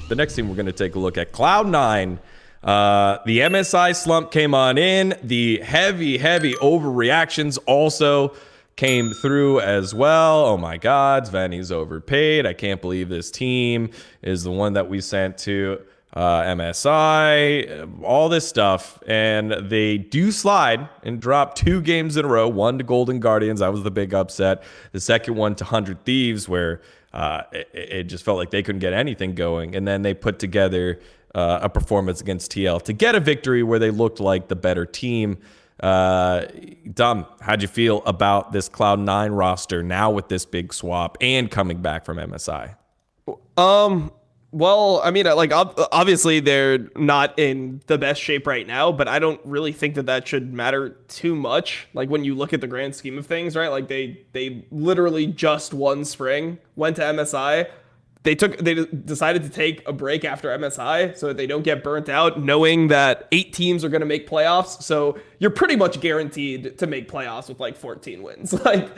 the next team we're going to take a look at, Cloud9. The MSI slump came on in. The heavy overreactions also came through as well. Oh my God, Svenny's overpaid. I can't believe this team is the one that we sent to MSI, all this stuff. And they do slide and drop 2 games in a row, one to Golden Guardians. That was the big upset. The second one to 100 Thieves, where it just felt like they couldn't get anything going. And then they put together a performance against TL to get a victory where they looked like the better team. Dom, how'd you feel about this Cloud9 roster now with this big swap and coming back from MSI? Well, I mean, like, obviously they're not in the best shape right now, but I don't really think that should matter too much. Like, when you look at the grand scheme of things, right? Like, they literally just won spring, went to MSI. They decided to take a break after MSI so that they don't get burnt out, knowing that 8 teams are going to make playoffs. So you're pretty much guaranteed to make playoffs with like 14 wins. Like,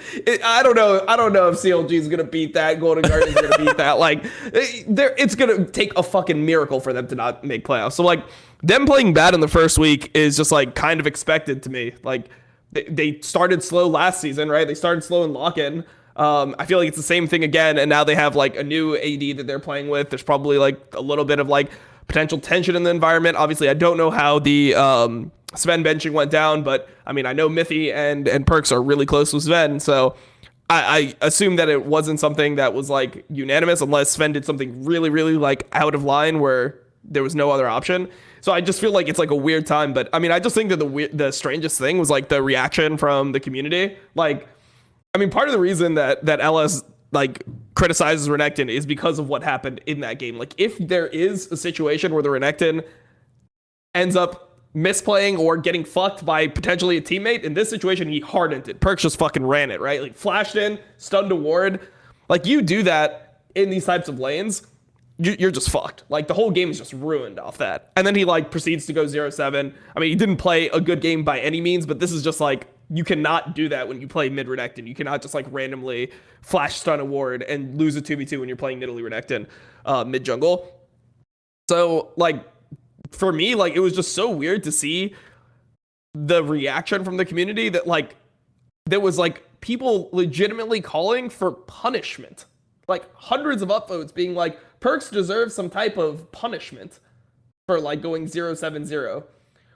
I don't know if CLG is going to beat that. Golden Guardians is going to beat that. Like, it's going to take a fucking miracle for them to not make playoffs. So like, them playing bad in the first week is just like kind of expected to me. Like, they started slow last season, right? They started slow in lock-in. I feel like it's the same thing again, and now they have like a new AD that they're playing with. There's probably like a little bit of like potential tension in the environment. Obviously, I don't know how the Sven benching went down, but I mean, I know Mithy and Perkz are really close with Sven, so I assume that it wasn't something that was like unanimous, unless Sven did something really like out of line where there was no other option. So I just feel like it's like a weird time. But I mean, I just think that the strangest thing was like the reaction from the community. Like, I mean, part of the reason that LS like criticizes Renekton is because of what happened in that game. Like, if there is a situation where the Renekton ends up misplaying or getting fucked by potentially a teammate, in this situation, he hardened it. Perkz just fucking ran it, right? Like, flashed in, stunned a ward. Like, you do that in these types of lanes, you're just fucked. Like, the whole game is just ruined off that. And then he like proceeds to go 0-7. I mean, he didn't play a good game by any means, but this is just like, you cannot do that when you play mid Renekton. You cannot just like randomly flash stun a ward and lose a 2v2 when you're playing Nidalee Renekton mid jungle. So like, for me, like, it was just so weird to see the reaction from the community that like there was like people legitimately calling for punishment, like hundreds of upvotes being like, Perkz deserves some type of punishment for like going 0-7-0,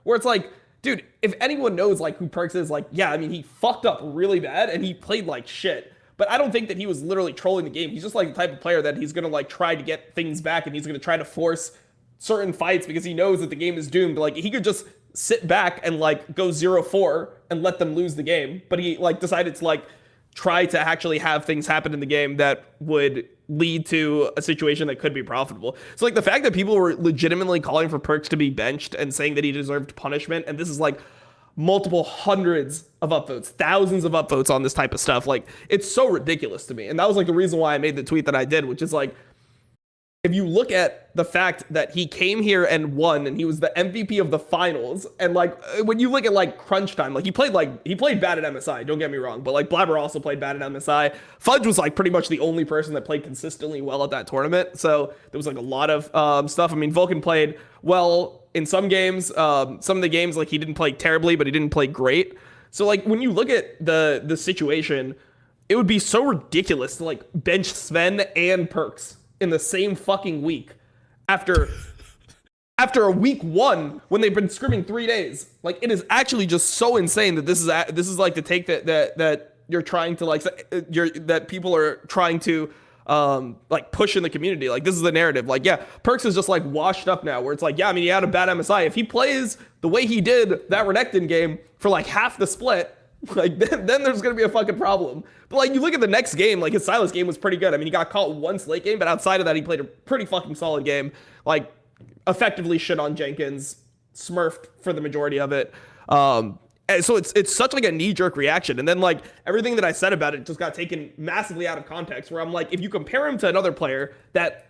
where it's like, dude, if anyone knows like who Perkz is, like, yeah, I mean, he fucked up really bad and he played like shit. But I don't think that he was literally trolling the game. He's just like the type of player that he's going to like try to get things back, and he's going to try to force certain fights because he knows that the game is doomed. Like, he could just sit back and like go 0-4 and let them lose the game. But he like decided to like try to actually have things happen in the game that would lead to a situation that could be profitable. So like, the fact that people were legitimately calling for Perkz to be benched and saying that he deserved punishment, and this is like multiple hundreds of upvotes, thousands of upvotes on this type of stuff, like, it's so ridiculous to me. And that was like the reason why I made the tweet that I did, which is like, if you look at the fact that he came here and won, and he was the MVP of the finals, and like, when you look at like crunch time, like, he played bad at MSI, don't get me wrong, but like Blabber also played bad at MSI. Fudge was like pretty much the only person that played consistently well at that tournament, so there was like a lot of stuff. I mean, Vulcan played well in some games. Some of the games, like, he didn't play terribly, but he didn't play great. So like, when you look at the situation, it would be so ridiculous to like bench Sven and Perkz in the same fucking week after a week 1 when they've been scrimming 3 days. Like, it is actually just so insane that this is like the take that you're trying to like, that people are trying to like push in the community. Like, this is the narrative. Like, yeah, Perkz is just like washed up now, where it's like, yeah, I mean, he had a bad MSI. If he plays the way he did that Renekton game for like half the split, like, then there's gonna be a fucking problem. But like, you look at the next game, like, his Silas game was pretty good. I mean, he got caught once late game, but outside of that, he played a pretty fucking solid game. Like, effectively shit on Jenkins, smurfed for the majority of it. And so it's such like a knee-jerk reaction. And then like, everything that I said about it just got taken massively out of context, where I'm like, if you compare him to another player that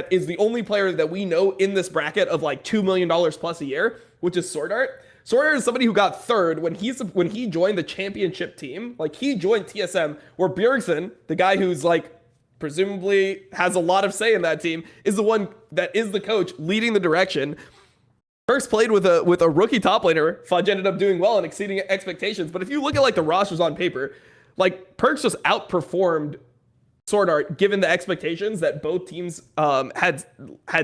is the only player that we know in this bracket of like $2 million plus a year, which is SwordArt. SwordArt is somebody who got third when he joined the championship team. Like, he joined TSM, where Bjergsen, the guy who's like presumably has a lot of say in that team, is the one that is the coach leading the direction. Perkz played with a rookie top laner. Fudge ended up doing well and exceeding expectations. But if you look at like the rosters on paper, like Perkz just outperformed SwordArt given the expectations that both teams had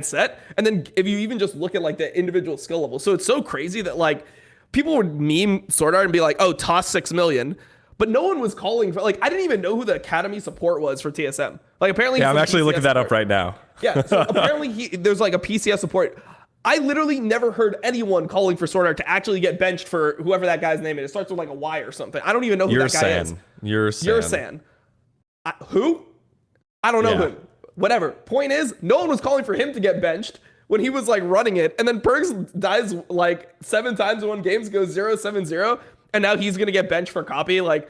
set. And then if you even just look at like the individual skill level, so it's so crazy that like people would meme SwordArt and be like, "Oh, toss 6 million." But no one was calling for, like, I didn't even know who the Academy support was for TSM. Like, apparently, Yeah, I'm actually PCS looking that support. up right now. Yeah, so apparently there's like a PCS support. I literally never heard anyone calling for SwordArt to actually get benched for whoever that guy's name is. It starts with like a Y or something. I don't even know who that guy is. You're San. Who? I don't know who. Whatever. Point is, no one was calling for him to get benched when he was like running it. And then Perkz dies like 7 times in one game, goes 0-7-0. And now he's going to get benched for copy. Like,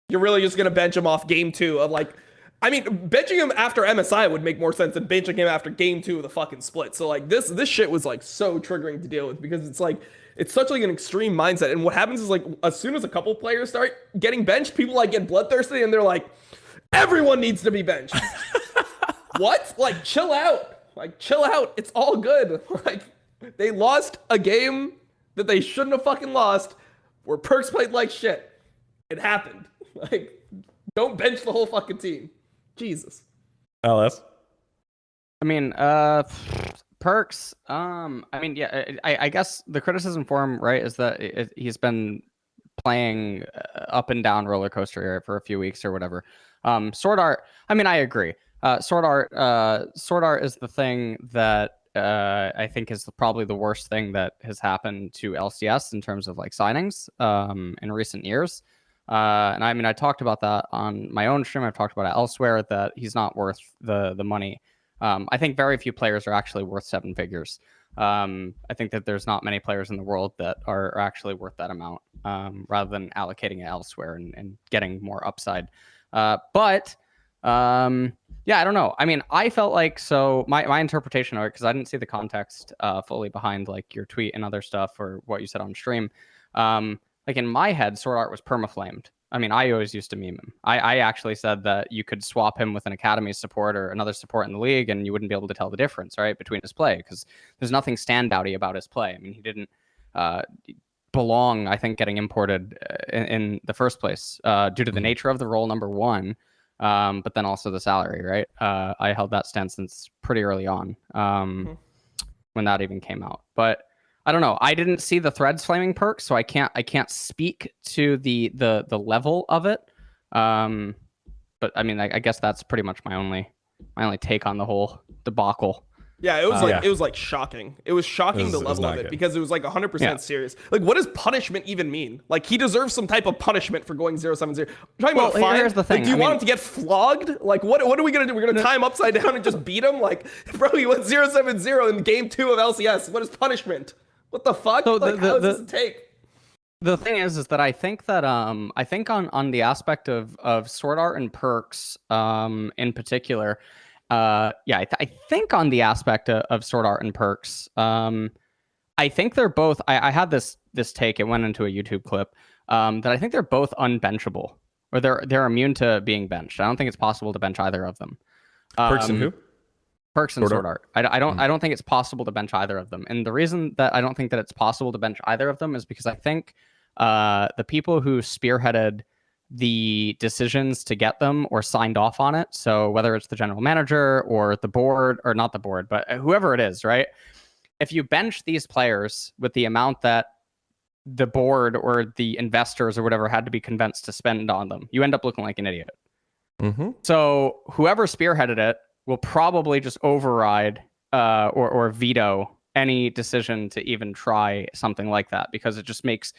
you're really just going to bench him off game 2 of like, I mean, benching him after MSI would make more sense than benching him after game 2 of the fucking split. So like this shit was like so triggering to deal with because it's like, it's such like an extreme mindset. And what happens is like, as soon as a couple players start getting benched, people like get bloodthirsty and they're like, everyone needs to be benched. What? Like, chill out. Like, chill out. It's all good. Like, they lost a game that they shouldn't have fucking lost where Perkz played like shit. It happened. Like, don't bench the whole fucking team. Jesus. LS. I mean, Perkz. I mean, yeah. I guess the criticism for him, right, is that he's been playing up and down roller coaster for a few weeks or whatever. SwordArt. I mean, I agree. SwordArt is the thing that I think is probably the worst thing that has happened to LCS in terms of like signings in recent years. And I mean, I talked about that on my own stream. I've talked about it elsewhere that he's not worth the money. I think very few players are actually worth 7 figures. I think that there's not many players in the world that are actually worth that amount rather than allocating it elsewhere and getting more upside. But yeah, I don't know. I mean, I felt like, so my interpretation of it, because I didn't see the context fully behind like your tweet and other stuff or what you said on stream. Like in my head, SwordArt was permaflamed. I mean, I always used to meme him. I actually said that you could swap him with an Academy support or another support in the league and you wouldn't be able to tell the difference, right, between his play, because there's nothing standouty about his play. I mean, he didn't belong, I think, getting imported in the first place due to the nature of the role, number one, but then also the salary, right? I held that stance since pretty early on when that even came out. But I don't know. I didn't see the threads flaming Perkz, so I can't speak to the level of it. But I mean, I guess that's pretty much my only take on the whole debacle. Yeah, it was it was like shocking. It was shocking the level of it because it was like 100% serious. Like, what does punishment even mean? Like, he deserves some type of punishment for going 0-7-0. Talking about fine. Here's the thing. Like, do you want him to get flogged? Like, what are we gonna do? We're gonna tie him upside down and just beat him? Like, bro, he went 0-7-0 in game 2 of LCS. What is punishment? What the fuck? So like, how does this take? The thing is that I think that I think on the aspect of SwordArt and Perkz in particular, I think on the aspect of SwordArt and Perkz, I think they're both. I had this take. It went into a YouTube clip that I think they're both unbenchable, or they're immune to being benched. I don't think it's possible to bench either of them. Perkz and who? Perkz and SwordArt. I don't think it's possible to bench either of them. And the reason that I don't think that it's possible to bench either of them is because I think the people who spearheaded the decisions to get them or signed off on it, so whether it's the general manager or the board, or not the board, but whoever it is, right? If you bench these players with the amount that the board or the investors or whatever had to be convinced to spend on them, you end up looking like an idiot. Mm-hmm. So whoever spearheaded it will probably just override or veto any decision to even try something like that, because it just makes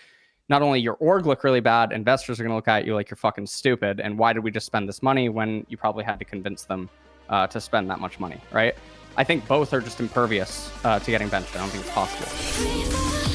not only your org look really bad, investors are going to look at you like you're fucking stupid, and why did we just spend this money when you probably had to convince them to spend that much money, right? I think both are just impervious to getting benched. I don't think it's possible.